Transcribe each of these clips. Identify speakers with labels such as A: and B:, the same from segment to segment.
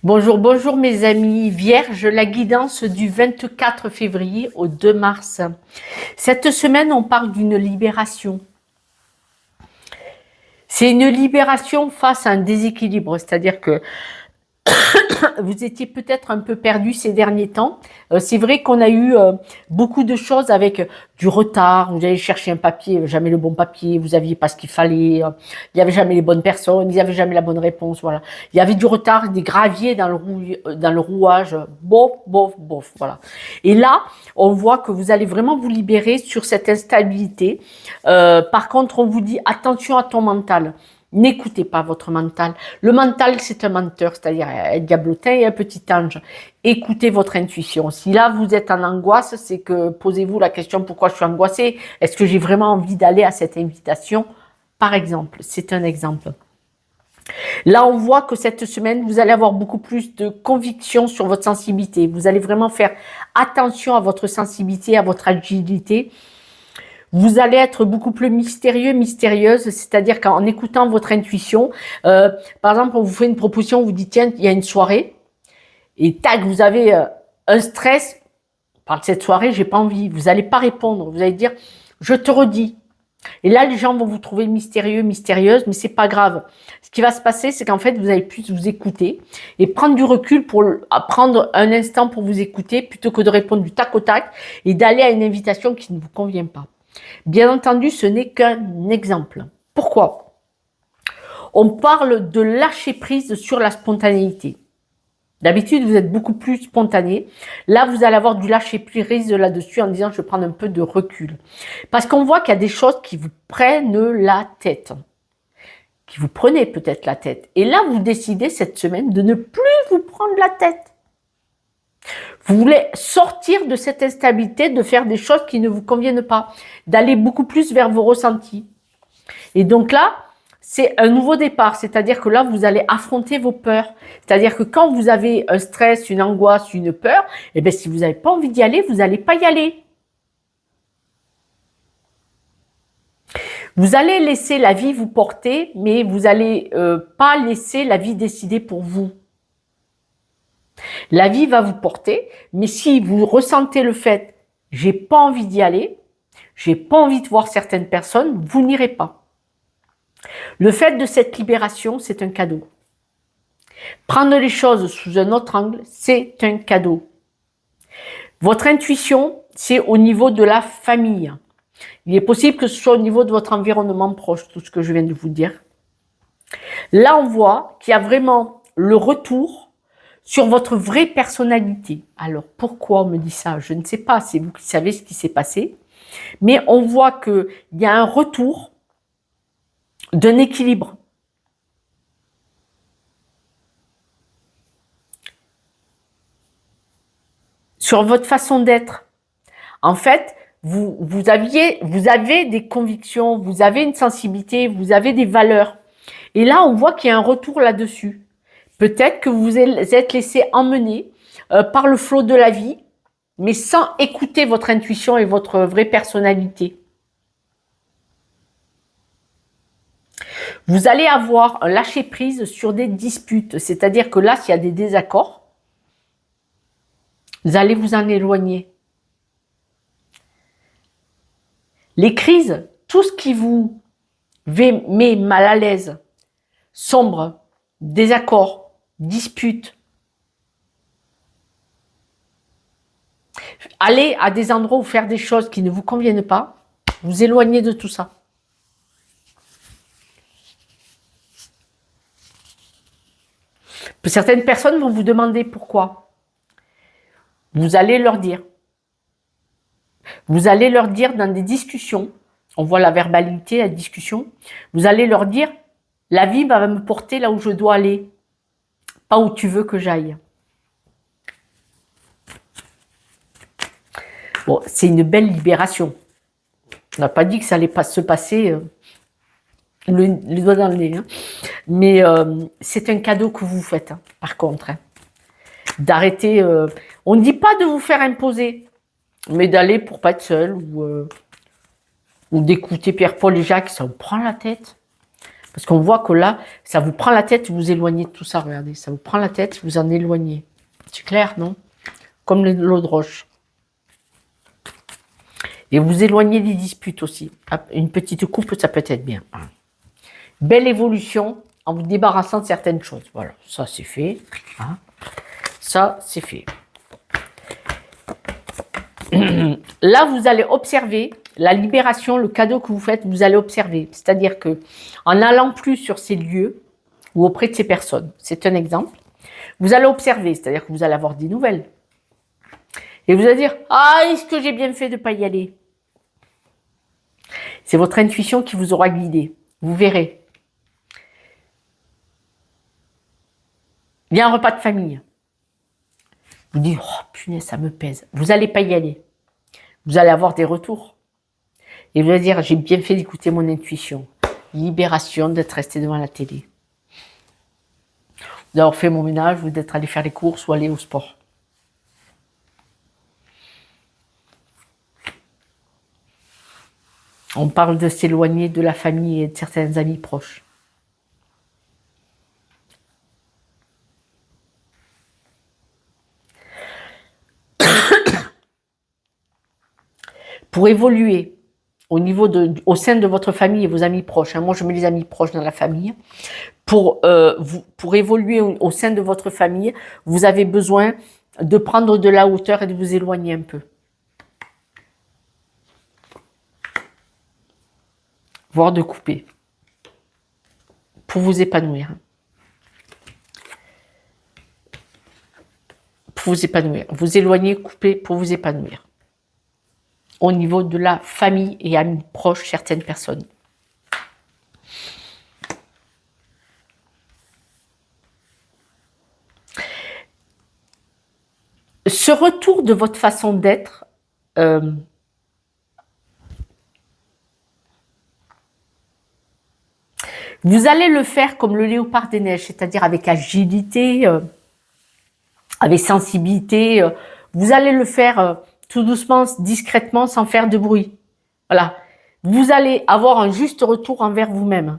A: Bonjour, bonjour mes amis. Vierge, la guidance du 24 février au 2 mars. Cette semaine, on parle d'une libération. C'est une libération face à un déséquilibre, c'est-à-dire que vous étiez peut-être un peu perdu ces derniers temps. C'est vrai qu'on a eu beaucoup de choses avec du retard. Vous allez chercher un papier, jamais le bon papier. Vous aviez pas ce qu'il fallait. Il y avait jamais les bonnes personnes. Il y avait jamais la bonne réponse. Voilà. Il y avait du retard, des graviers dans le rouage. Bof, bof, bof. Voilà. Et là, on voit que vous allez vraiment vous libérer sur cette instabilité. Par contre, on vous dit attention à ton mental. N'écoutez pas votre mental. Le mental, c'est un menteur, c'est-à-dire un diablotin et un petit ange. Écoutez votre intuition. Si là, vous êtes en angoisse, c'est que posez-vous la question pourquoi je suis angoissée. Est-ce que j'ai vraiment envie d'aller à cette invitation? Par exemple, c'est un exemple. Là, on voit que cette semaine, vous allez avoir beaucoup plus de conviction sur votre sensibilité. Vous allez vraiment faire attention à votre sensibilité, à votre agilité. Vous allez être beaucoup plus mystérieux, mystérieuse, c'est-à-dire qu'en écoutant votre intuition, par exemple, on vous fait une proposition, on vous dit tiens, il y a une soirée, et tac, vous avez un stress, par cette soirée, j'ai pas envie, vous n'allez pas répondre, vous allez dire je te redis. Et là, les gens vont vous trouver mystérieux, mystérieuse, mais c'est pas grave. Ce qui va se passer, c'est qu'en fait, vous allez plus vous écouter et prendre du recul pour prendre un instant pour vous écouter plutôt que de répondre du tac au tac et d'aller à une invitation qui ne vous convient pas. Bien entendu, ce n'est qu'un exemple. Pourquoi? On parle de lâcher prise sur la spontanéité. D'habitude, vous êtes beaucoup plus spontané. Là, vous allez avoir du lâcher prise là-dessus en disant je vais prendre un peu de recul. Parce qu'on voit qu'il y a des choses qui vous prennent la tête. Qui vous prenez peut-être la tête. Et là, vous décidez cette semaine de ne plus vous prendre la tête. Vous voulez sortir de cette instabilité, de faire des choses qui ne vous conviennent pas, d'aller beaucoup plus vers vos ressentis. Et donc là, c'est un nouveau départ, c'est-à-dire que là, vous allez affronter vos peurs. C'est-à-dire que quand vous avez un stress, une angoisse, une peur, eh bien, si vous n'avez pas envie d'y aller, vous n'allez pas y aller. Vous allez laisser la vie vous porter, mais vous n'allez pas laisser la vie décider pour vous. La vie va vous porter, mais si vous ressentez le fait « j'ai pas envie d'y aller », j'ai pas envie de voir certaines personnes, vous n'irez pas. Le fait de cette libération, c'est un cadeau. Prendre les choses sous un autre angle, c'est un cadeau. Votre intuition, c'est au niveau de la famille. Il est possible que ce soit au niveau de votre environnement proche, tout ce que je viens de vous dire. Là, on voit qu'il y a vraiment le retour sur votre vraie personnalité. Alors, pourquoi on me dit ça? Je ne sais pas, c'est vous qui savez ce qui s'est passé. Mais on voit qu'il y a un retour d'un équilibre. Sur votre façon d'être. En fait, vous avez des convictions, vous avez une sensibilité, vous avez des valeurs. Et là, on voit qu'il y a un retour là-dessus. Peut-être que vous vous êtes laissé emmener par le flot de la vie, mais sans écouter votre intuition et votre vraie personnalité. Vous allez avoir un lâcher-prise sur des disputes, c'est-à-dire que là, s'il y a des désaccords, vous allez vous en éloigner. Les crises, tout ce qui vous met mal à l'aise, sombre, désaccord, dispute, allez à des endroits où faire des choses qui ne vous conviennent pas, vous éloignez de tout ça. Certaines personnes vont vous demander pourquoi. Vous allez leur dire. Vous allez leur dire dans des discussions, on voit la verbalité, la discussion, vous allez leur dire, la vie va me porter là où je dois aller, pas où tu veux que j'aille. Bon, c'est une belle libération. On n'a pas dit que ça allait pas se passer le doigt dans le nez. Hein. Mais c'est un cadeau que vous faites, hein, par contre. Hein. D'arrêter. On ne dit pas de vous faire imposer, mais d'aller pour pas être seul ou d'écouter Pierre-Paul et Jacques, ça vous prend la tête. Parce qu'on voit que là, ça vous prend la tête, vous vous éloignez de tout ça, regardez. Ça vous prend la tête, vous en éloignez. C'est clair, non? Comme l'eau de roche. Et vous éloignez des disputes aussi. Une petite coupe, ça peut être bien. Belle évolution en vous débarrassant de certaines choses. Voilà, ça c'est fait. Ça, c'est fait. Là, vous allez observer la libération, le cadeau que vous faites, vous allez observer. C'est-à-dire que en n'allant plus sur ces lieux ou auprès de ces personnes, c'est un exemple, vous allez observer, c'est-à-dire que vous allez avoir des nouvelles. Et vous allez dire, ah, est-ce que j'ai bien fait de ne pas y aller? C'est votre intuition qui vous aura guidé. Vous verrez. Il y a un repas de famille. Vous dites, oh punaise, ça me pèse. Vous n'allez pas y aller. Vous allez avoir des retours. Et vous allez dire, j'ai bien fait d'écouter mon intuition. Libération d'être resté devant la télé. D'avoir fait mon ménage ou d'être allé faire les courses ou aller au sport. On parle de s'éloigner de la famille et de certains amis proches. Pour évoluer au sein de votre famille et vos amis proches, moi je mets les amis proches dans la famille, pour évoluer au sein de votre famille, vous avez besoin de prendre de la hauteur et de vous éloigner un peu. Voire de couper. Pour vous épanouir. Pour vous épanouir. Vous éloigner, couper pour vous épanouir. Au niveau de la famille et amis proches, certaines personnes. Ce retour de votre façon d'être, vous allez le faire comme le léopard des neiges, c'est-à-dire avec agilité, avec sensibilité. Vous allez le faire tout doucement, discrètement, sans faire de bruit. Voilà. Vous allez avoir un juste retour envers vous-même.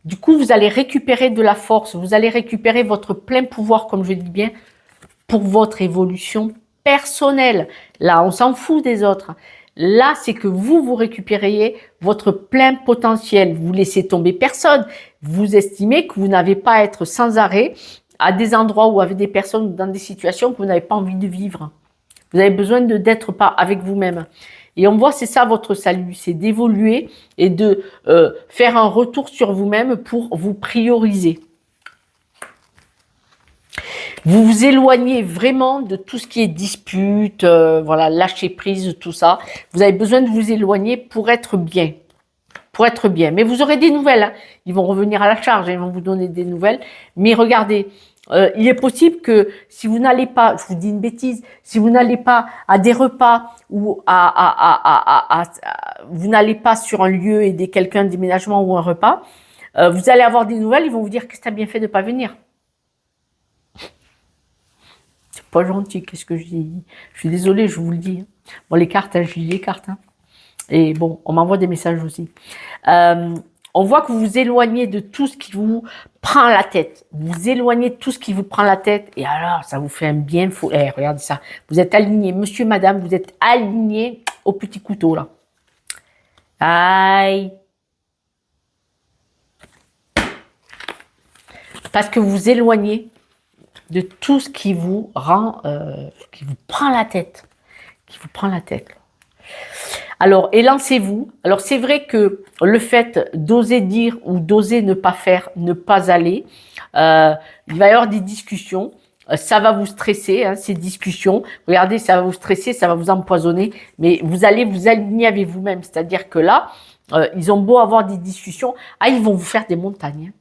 A: Du coup, vous allez récupérer de la force, vous allez récupérer votre plein pouvoir, comme je dis bien, pour votre évolution personnelle. Là, on s'en fout des autres. Là, c'est que vous récupériez votre plein potentiel. Vous laissez tomber personne. Vous estimez que vous n'avez pas à être sans arrêt à des endroits ou avec des personnes dans des situations que vous n'avez pas envie de vivre. Vous avez besoin d'être pas avec vous-même. Et on voit, c'est ça votre salut, c'est d'évoluer et de faire un retour sur vous-même pour vous prioriser. Vous vous éloignez vraiment de tout ce qui est dispute, voilà, lâcher prise, tout ça. Vous avez besoin de vous éloigner pour être bien. Pour être bien. Mais vous aurez des nouvelles. Hein. Ils vont revenir à la charge, ils vont vous donner des nouvelles. Mais regardez, il est possible que si vous n'allez pas, je vous dis une bêtise, si vous n'allez pas à des repas ou vous n'allez pas sur un lieu aider quelqu'un, un déménagement ou un repas, vous allez avoir des nouvelles, ils vont vous dire que tu as bien fait de ne pas venir. C'est pas gentil, qu'est-ce que je dis? Je suis désolée, je vous le dis. Bon, les cartes, hein, je lis les cartes. Hein. Et bon, on m'envoie des messages aussi. On voit que vous vous éloignez de tout ce qui vous prend la tête. Vous vous éloignez de tout ce qui vous prend la tête. Et alors, ça vous fait un bien fou. Eh, regardez ça. Vous êtes aligné. Monsieur, madame, vous êtes aligné au petit couteau, là. Aïe. Parce que vous vous éloignez de tout ce qui vous rend, qui vous prend la tête. Qui vous prend la tête. Alors, élancez-vous. Alors, c'est vrai que le fait d'oser dire ou d'oser ne pas faire, ne pas aller, il va y avoir des discussions. Ça va vous stresser, hein, ces discussions. Regardez, ça va vous stresser, ça va vous empoisonner. Mais vous allez vous aligner avec vous-même. C'est-à-dire que là, ils ont beau avoir des discussions. Ah, ils vont vous faire des montagnes.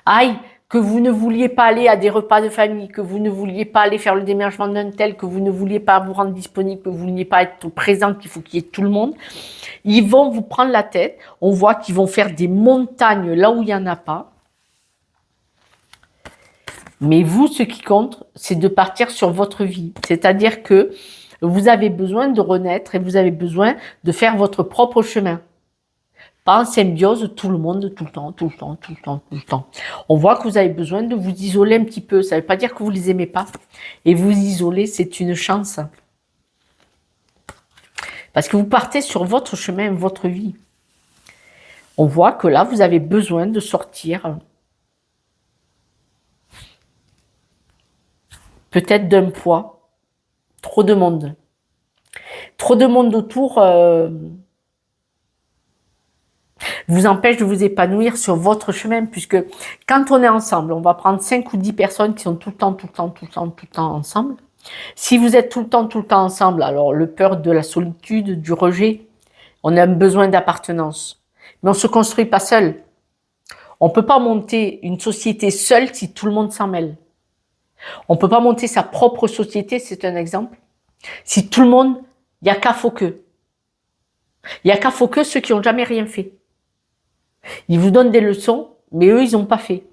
A: Aïe, que vous ne vouliez pas aller à des repas de famille, que vous ne vouliez pas aller faire le déménagement d'un tel, que vous ne vouliez pas vous rendre disponible, que vous ne vouliez pas être présent, qu'il faut qu'il y ait tout le monde. Ils vont vous prendre la tête. On voit qu'ils vont faire des montagnes là où il n'y en a pas. Mais vous, ce qui compte, c'est de partir sur votre vie. C'est-à-dire que vous avez besoin de renaître et vous avez besoin de faire votre propre chemin. pas en symbiose tout le monde, tout le temps, tout le temps, tout le temps, tout le temps. On voit que vous avez besoin de vous isoler un petit peu. Ça ne veut pas dire que vous les aimez pas. Et vous isoler, c'est une chance. Parce que vous partez sur votre chemin, votre vie. On voit que là, vous avez besoin de sortir peut-être d'un poids. Trop de monde. Trop de monde autour vous empêche de vous épanouir sur votre chemin, puisque quand on est ensemble, on va prendre 5 ou 10 personnes qui sont tout le temps, tout le temps, tout le temps, tout le temps ensemble. Si vous êtes tout le temps ensemble, alors le peur de la solitude, du rejet, on a un besoin d'appartenance. Mais on ne se construit pas seul. On ne peut pas monter une société seule si tout le monde s'en mêle. On ne peut pas monter sa propre société, c'est un exemple. Si tout le monde, il n'y a qu'à faut que. Il n'y a qu'à faut que ceux qui n'ont jamais rien fait. Ils vous donnent des leçons, mais eux, ils n'ont pas fait.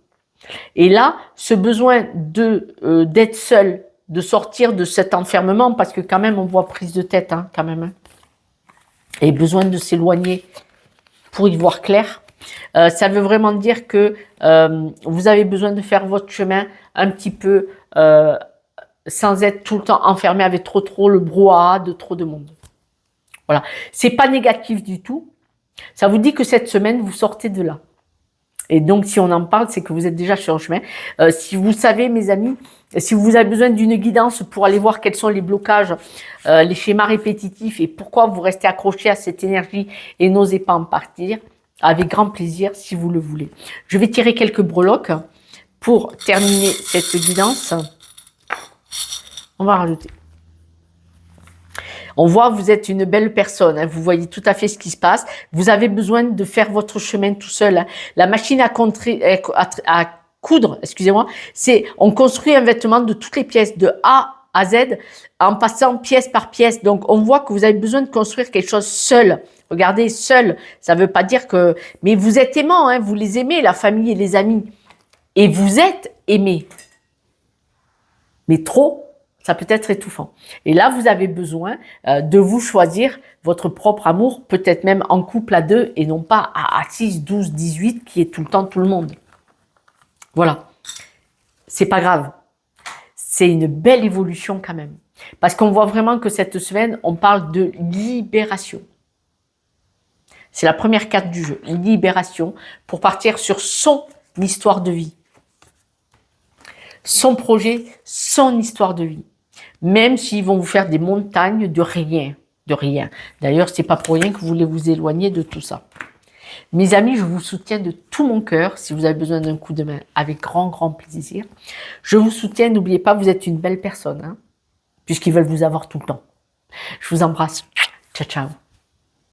A: Et là, ce besoin d'être seul, de sortir de cet enfermement, parce que quand même, on voit prise de tête, hein, quand même. Hein, et besoin de s'éloigner pour y voir clair. Ça veut vraiment dire que vous avez besoin de faire votre chemin un petit peu sans être tout le temps enfermé avec trop le brouhaha de trop de monde. Voilà. C'est pas négatif du tout. Ça vous dit que cette semaine, vous sortez de là. Et donc, si on en parle, c'est que vous êtes déjà sur le chemin. Si vous savez, mes amis, si vous avez besoin d'une guidance pour aller voir quels sont les blocages, les schémas répétitifs et pourquoi vous restez accroché à cette énergie et n'osez pas en partir, avec grand plaisir, si vous le voulez. Je vais tirer quelques breloques pour terminer cette guidance. On va rajouter. On voit que vous êtes une belle personne, hein, vous voyez tout à fait ce qui se passe. Vous avez besoin de faire votre chemin tout seul. Hein. La machine à coudre, excusez-moi, c'est on construit un vêtement de toutes les pièces, de A à Z, en passant pièce par pièce. Donc, on voit que vous avez besoin de construire quelque chose seul. Regardez, seul, ça ne veut pas dire que... Mais vous êtes aimant, hein, vous les aimez, la famille et les amis. Et vous êtes aimé. Mais trop, ça peut être étouffant. Et là, vous avez besoin de vous choisir votre propre amour, peut-être même en couple à 2 et non pas à 6, 12, 18 qui est tout le temps tout le monde. Voilà. C'est pas grave. C'est une belle évolution quand même. Parce qu'on voit vraiment que cette semaine, on parle de libération. C'est la première carte du jeu, libération, pour partir sur son histoire de vie. Son projet, son histoire de vie. Même s'ils vont vous faire des montagnes de rien. De rien. D'ailleurs, c'est pas pour rien que vous voulez vous éloigner de tout ça. Mes amis, je vous soutiens de tout mon cœur. Si vous avez besoin d'un coup de main, avec grand plaisir. Je vous soutiens. N'oubliez pas, vous êtes une belle personne. Hein, puisqu'ils veulent vous avoir tout le temps. Je vous embrasse. Ciao, ciao.